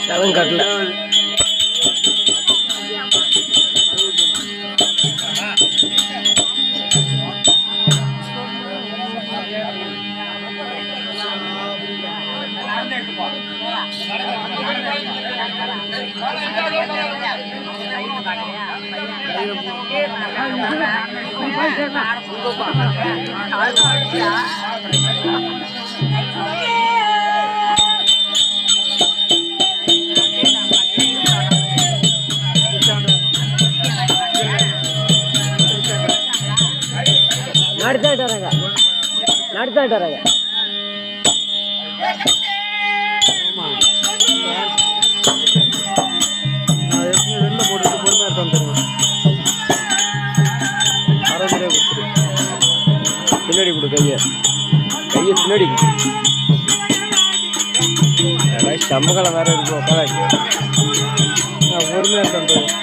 கட்டல நடத்தாட்டாங்க வெளில போட்டு பொறுமையா இருக்கான் அரைமுறையா கொடுத்துரு பின்னாடி கொடு கையை பின்னாடி சம்பளம் வேற இருக்கும் பொறுமையா இருக்கான்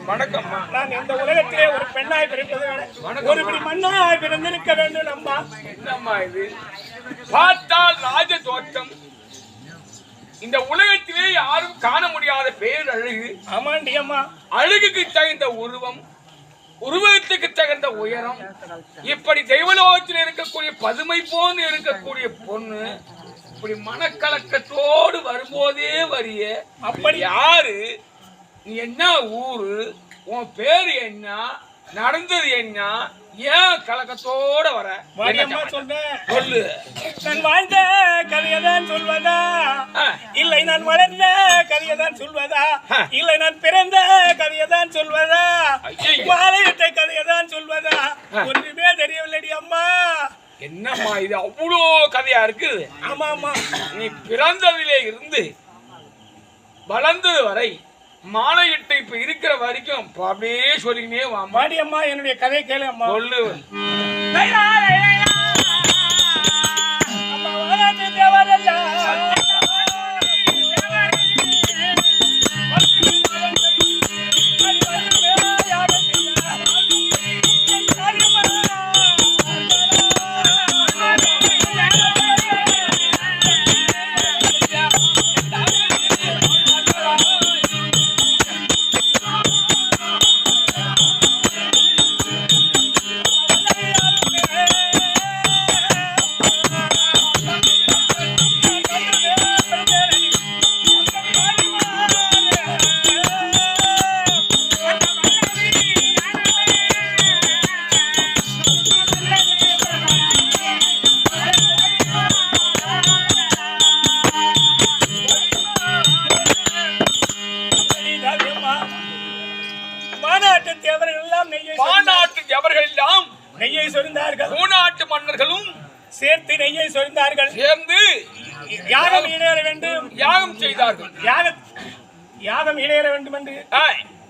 வணக்கம்மா. நான் இந்த உலகத்திலே ஒரு பெண்ணாய் பிறந்ததை விட ஒருபடி மண்ணாய் பிறந்திருக்க வேண்டும் அம்மா. என்னம்மா இது? பார்த்தால் ராஜ தோற்றம், இந்த உலகத்திலே யாரும் காண முடியாத பேரழகு. ஆமாண்டி அம்மா. அழகுக்கு தகுந்த உருவம், உருவத்துக்கு தகுந்த உயரம், இப்படி தெய்வலோகத்தில் இருக்கக்கூடிய பதுமை போன்று இருக்கக்கூடிய பொண்ணு இப்படி மனக்கலக்கத்தோடு வரும்போதே வரிய. அப்படி யாரு? நீ என்ன ஊரு? உன் பேரு என்ன? நடந்தது என்ன? ஏன் கலக்கத்தோட வர? சொல்லு. நான் வாழ்ந்த கதையதான் சொல்வதா, இல்லை நான் வளர்ந்த கதையதான் சொல்வதா, இல்லை நான் பிறந்த கதையதான் சொல்வதா, மாலையிட்ட கதையதான் சொல்வதா, ஒன்றுமே தெரியவில்லடி அம்மா. என்னம்மா இது அவ்வளோ கதையா இருக்குது? ஆமா ஆமா. நீ பிறந்ததிலே இருந்து வளர்ந்தது வரை மாலையிட்டு இப்ப இருக்கிற வரைக்கும் அப்படியே சொல்லினே வாடி அம்மா. என்னுடைய கதை கேளு அம்மா. சொல்லு. நெய்யை சொரிந்தார்கள். மூநாட்டு மன்னர்களும் சேர்த்து நெய்யை சொரிந்தார்கள். சேர்ந்து யாகம் ஈடேற வேண்டும் யாகம் செய்தார்கள். யாகம் ஈடேற வேண்டும் என்று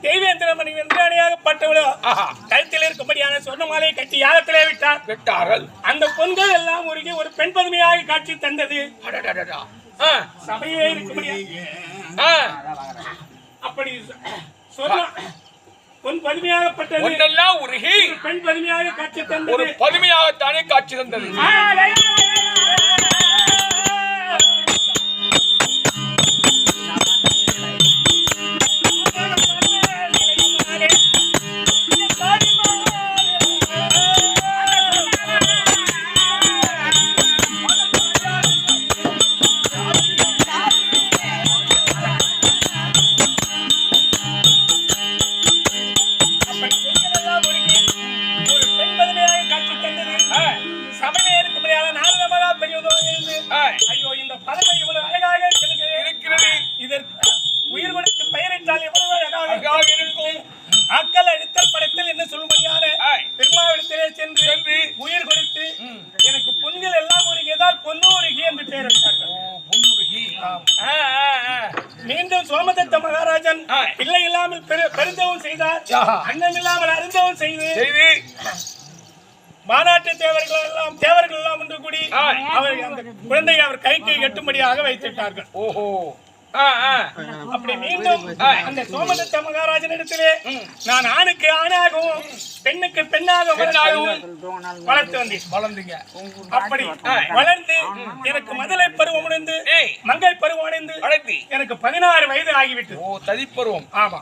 தெய்வேந்திரமணி வென்றாணியாகப்பட்டவளோ கழுத்தில் இருக்கும்படியான சொர்ண மாலையை கட்டி யாகத்திலே விட்டார்கள். அந்த பொன்கள் எல்லாம் உருகி ஒரு பெண் பதுமையாக காட்சி தந்தது. சபையே இருக்கும்படியா அப்படி பொன் பதுமையாகப்பட்டது ஒன்றெல்லாம் உருகி பெண் பதுமையாக காட்சி ஒரு தந்தது பதுமையாகத்தானே காட்சி தந்தது. ஐயோ இந்த பறவை இவ்வளவு அழகாக இருக்கிறது. இதற்கு உயிர் கொடுத்து பெயரிட்டால் எவ்வளவு அழகாக இருக்கும். அக்கல் அழுத்தல் படத்தில் என்ன சொல்லும்படியான பெருமாவிடத்திலே சென்று உயிர் கொடுத்து எனக்கு பொன்கள் எல்லாம் உருகியதால் பொன்னூருகி என்று பெயரிட்டார்கள். மீண்டும் சோமதத்த மகாராஜன் பிள்ளை இல்லாமல் பெருந்தவும் செய்தார். அண்ணன் இல்லாமல் அருந்தவும் செய்து மாநாட்டு தேவர்கள் எல்லாம் ஒன்று கூடி அவர் அந்த குழந்தையை அவர் கைக்கு எட்டும்படியாக வைத்துட்டார்கள். ஓஹோ. அப்படி மீண்டும் அந்த சோமதத்த மகாராஜனிடத்திலே நான் ஆணுக்கு ஆணாகவும் பெண்ணுக்கு பெண்ணாகவும் வளர்த்து வளர்ந்தீங்க. அப்படி வளர்ந்து எனக்கு மதலை பருவம் அடைந்து மங்கை பருவம் அடைந்து எனக்கு 16 வயது ஆகிவிட்டது. ததிப்பருவம். ஆமா.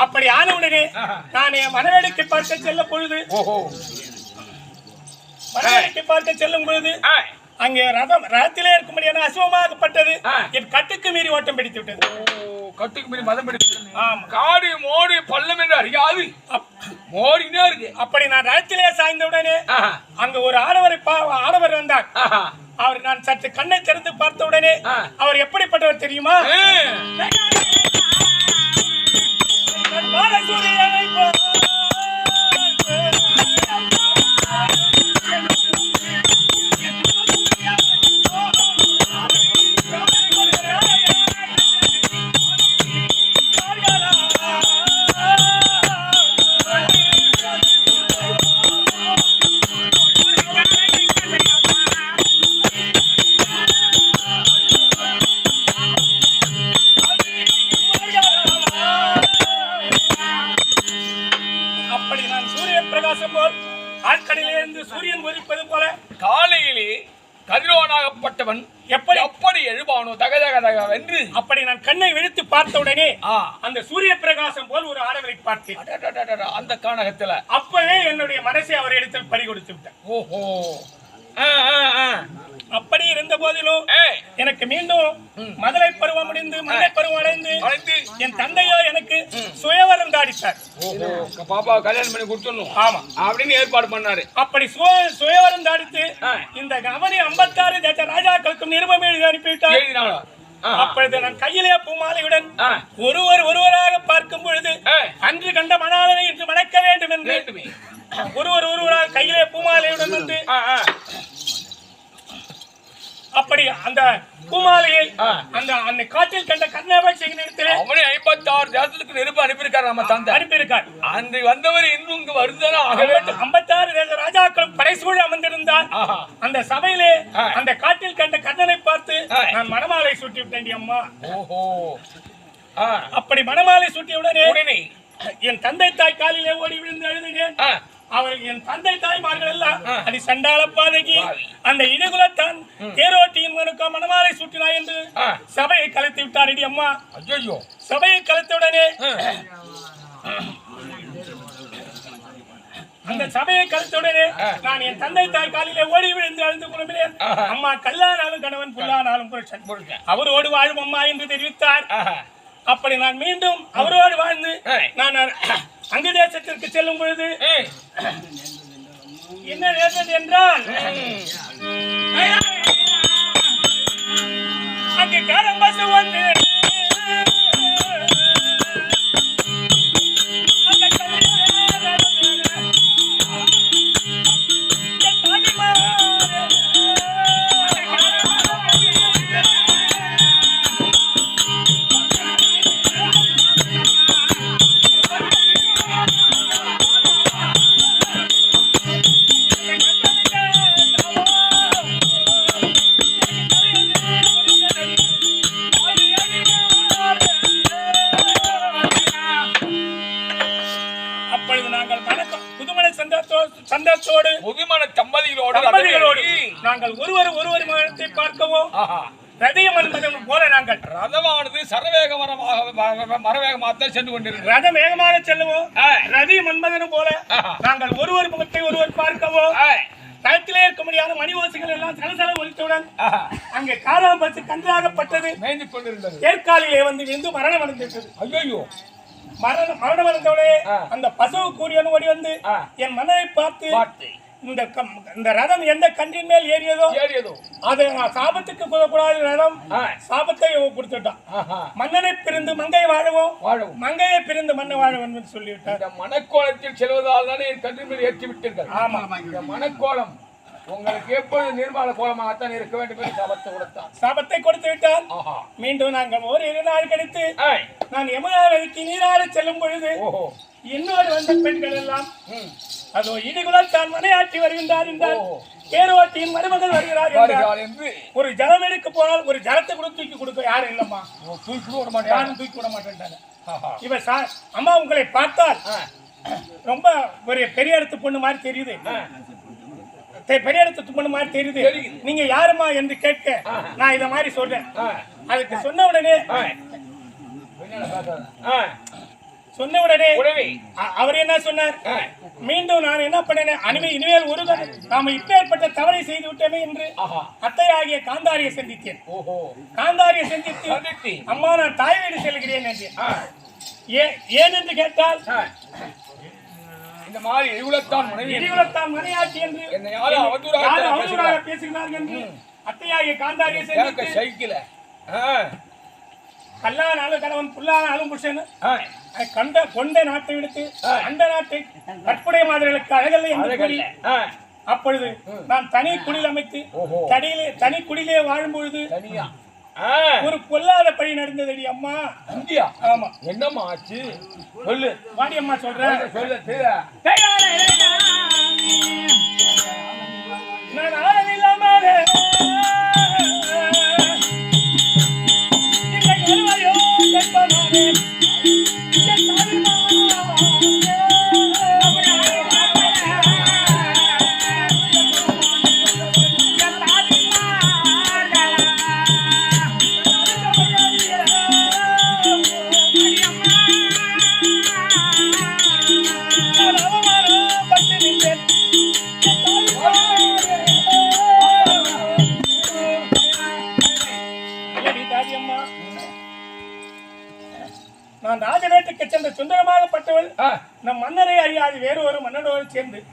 அப்படி ஆனவுடனே நான் என் மனவேடிக்கை பார்க்க செல்ல பொழுது மனவேடிக்கை பார்க்க செல்லும் பொழுது அங்கே ரதத்திலே இருக்கும்படியான அசுவமாகப்பட்டது என் கட்டுக்கு மீறி ஓட்டம் பிடித்து விட்டது. கட்டுக்கு மீறி மதம் பிடித்து. காடு மோடு பள்ளம் என்று அறியாது மோடினே இருக்கு. அப்படி நான் ரதத்திலே சாய்ந்தவுடனே அங்க ஒரு ஆடவர் வந்தார். அவர் நான் சற்று கண்ணை திறந்து பார்த்தவுடனே அவர் எப்படிப்பட்டவர் தெரியுமா? சூரியன் உதிப்பது போல காலையிலே கதிரோனாகப்பட்டவன் எப்படி எழுபானோ தகதகதகவென்று அப்படி நான் கண்ணை விழித்து பார்த்தவுடனே அந்த சூரிய பிரகாசம் போல் ஒரு ஆடவரை பார்த்தேன். அந்த கானகத்துல அப்பவே என்னுடைய மனசை அவர் இடத்தில் பறி கொடுத்து விட்டார். ஓஹோ. அப்படி இருந்த போதிலும் எனக்கு மீண்டும் மதுரை பருவம் முடிந்து மதுரை பருவம் அடைந்து என் தந்தையோ எனக்கு சுயவரம் தாடித்தார். பாப்பா கல்யாணம் பண்ணி கொடுத்துடணும். ஆமா அப்படின்னு ஏற்பாடு பண்ணாரு. அப்படி சுயவரம் தாடித்து இந்த கவனி 56 தேச ராஜாக்களுக்கும் நிருபம் எழுதி அனுப்பிவிட்டார். அப்பொழுது நான் கையிலே பூமாலையுடன் ஒருவராக பார்க்கும் பொழுது அன்று கண்ட மணாளனை இன்று மணக்க வேண்டும் என்று ஒருவராக கையிலே பூமாலையுடன் வந்து அப்படி அந்த பூமாலையை அந்த காட்டில் கண்ட கண்ணாபாட்சியின் இடத்திலே அவனே 56 தேசத்துக்கு நெருப்பு அனுப்பியிருக்காரு. நம்ம தந்தை அனுப்பியிருக்கார். அன்று வந்தவர் இன்னும் இங்கு வருந்தானா ஆக வேண்டும். 56 தேச ராஜாக்களும் படைசூழ அமர்ந்திருந்தார். அந்த சபையிலே அந்த காட்டில் கண்ட கண்ணனை பார்த்து நான் மணமாலை சூட்டி விட்டேன் அம்மா. ஓஹோ. அப்படி மணமாலை சூட்டிய என் தந்தை தாய் காலிலே ஓடி விழுந்து அழுதுகிறேன். அவர் என் தந்தை தாய்மார்கள் எல்லாம் அடி சண்டாள பாதகி அந்த இடுகுலத்தான் தேரோட்டியின் மணமாலை சூட்டினாய் என்று சபையை கலைத்து விட்டார். அடி அம்மா. சபையை கலைத்தவுடனே அந்த சபையை கலைத்தவுடனே நான் என் தந்தை தாய் காலிலே ஓடி விழுந்து அழுந்து புலம்பினேன். அம்மா கல்லானாலும் கணவன் புல்லானாலும் புருஷன் அவரோடு வாழும் அம்மா என்று தெரிவித்தார். அப்படி நான் மீண்டும் அவரோடு வாழ்ந்து நான் அங்கு தேசத்திற்கு செல்லும் பொழுது என்ன நேர்ந்தது என்றால் அங்கு கரம்பசு வந்து சந்தத்தோடு புதுமண தம்பதிகளோடு தம்பதிகளோடு நாங்கள் ஒருவர் மனத்தை பார்க்கவோ ரதிய மன்மதன் போல நாங்கள் ரதமானது சரவேக மரவேகமாகத்தான் சென்று கொண்டிருக்கிறது. ரதம் வேகமாக செல்லுவோம். ரதி மன்மதனும் போல நாங்கள் ஒருவர் முகத்தை ஒருவர் பார்க்கவோ தளத்திலே இருக்க முடியாத மணி ஓசைகள் எல்லாம் சலசல ஒலித்தவுடன் அங்கே காலம் பச்சு கன்றாகப்பட்டது மேய்ந்து கொண்டிருந்தது. ஏற்காலிலே வந்து விழுந்து மரணம் அடைந்திருக்கிறது. ஐயோ, மரணம் அடைந்தவுடனே அந்த பசுவு கூறியன் ஓடி வந்து என் மன்னரை பார்த்து இந்த ரதம் எந்த கன்றின் மேல் ஏறியதோ அது சாபத்துக்கு கூடாத ரதம் சாபத்தை கொடுத்துட்டான். மன்னனை பிரிந்து மங்கை வாழவும் மங்கையை பிரிந்து மன்ன வாழவும் சொல்லிவிட்டார். மனக்கோலத்தில் செல்வதால் தானே என் கன்றின் மேல் ஏற்றி விட்டீர்கள். ஆமா, இந்த மனக்கோலம் உங்களுக்கு எப்பொழுது நிர்மால கோலமாகத்தான் இருக்க வேண்டும் என்று சாபத்தை கொடுத்து விட்டால் மீண்டும் நாங்கள் ஒரு 2 நாள் கழித்து நான் யமுனாநதிக்கு நீராட செல்லும் பொழுது இன்னொரு வந்த பெண்கள் எல்லாம் அதோ இடிகுலால் தான் மனையாற்றி வருகின்றார் என்றால் கேரோட்டியின் மருமகள் வருகிறார் என்று ஒரு ஜலம் எடுக்க போனால் ஒரு ஜலத்தை கூட தூக்கி கொடுக்க யாரும் இல்லம்மா, யாரும் தூக்கி விட மாட்டேன்ட்டாங்க. இவ அம்மா உங்களை பார்த்தால் ரொம்ப ஒரு பெரிய இடத்து பொண்ணு மாதிரி தெரியுது, பெரிய இடத்து பொண்ணு மாதிரி தெரியுது, நீங்க யாருமா என்று கேட்க நான் இத மாதிரி சொல்றேன். அதுக்கு சொன்ன உடனே அவர் என்ன சொன்னார், மீண்டும் நான் என்ன பண்ணேன், இனிமேல் ஒரு நாம இப்பேற்பட்ட தவறை செய்து விட்டோமே என்று அத்தையாகிய காந்தாரியை சந்தித்தேன். காந்தாரியை சந்தித்து அம்மா நான் தாய் வீடு செல்கிறேன் என்று ஏன் என்று கேட்டால் இந்த மாதிரி இடிகுலத்தான் மனையாட்சி என்று அவதூறாக பேசுகிறார்கள் என்று அத்தையாகிய காந்தாரியை சந்தித்து கல்லானாலும் கணவன் புல்லானாலும் புருஷன் கொண்ட நாட்டை விடுத்து அந்த நாட்டை கற்புடைய மாதிரிகளுக்கு அழகல்ல என்று கூறி அப்பொழுது நான் தனி குடில் அமைத்து தனி குடிலே வாழும் பொழுது ஒரு பொல்லாத பழி நடந்ததடி அம்மா. ஆமா, என்னம்மா ஆச்சு சொல்லு. வாடி அம்மா சொல்றேன். நான் ஆளவில்லாமலே நான் ராஜவேட்டுக்கு சென்ற சுந்தரமாகப்பட்டவள் நம் மன்னரை அறியாது வேறு ஒரு மன்னனோடு சேர்ந்து